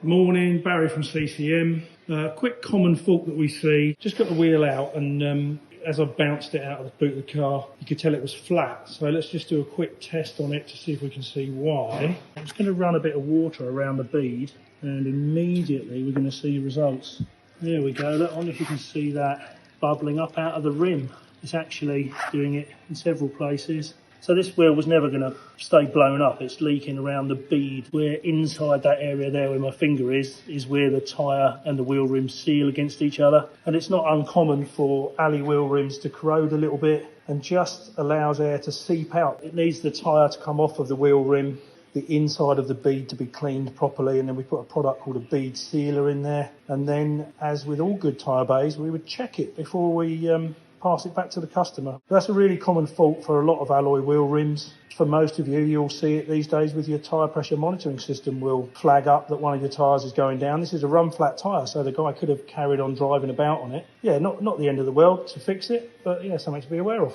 Morning, Barry from CCM. Quick common fault that we see, just got the wheel out and as I bounced it out of the boot of the car, you could tell it was flat. So let's just do a quick test on it to see if we can see why. I'm just going to run a bit of water around the bead and immediately we're going to see results. There we go, look, I wonder if you can see that bubbling up out of the rim. It's actually doing it in several places. So this wheel was never going to stay blown up. It's leaking around the bead. Where inside that area there where my finger is where the tyre and the wheel rims seal against each other. And it's not uncommon for alley wheel rims to corrode a little bit and just allows air to seep out. It needs the tyre to come off of the wheel rim, the inside of the bead to be cleaned properly, and then we put a product called a bead sealer in there. And then, as with all good tyre bays, we would check it before we pass it back to the customer. That's a really common fault for a lot of alloy wheel rims. For most of you, you'll see it these days with your tyre pressure monitoring system will flag up that one of your tyres is going down. This is a run flat tyre, so the guy could have carried on driving about on it. Yeah, not the end of the world to fix it, but yeah, something to be aware of.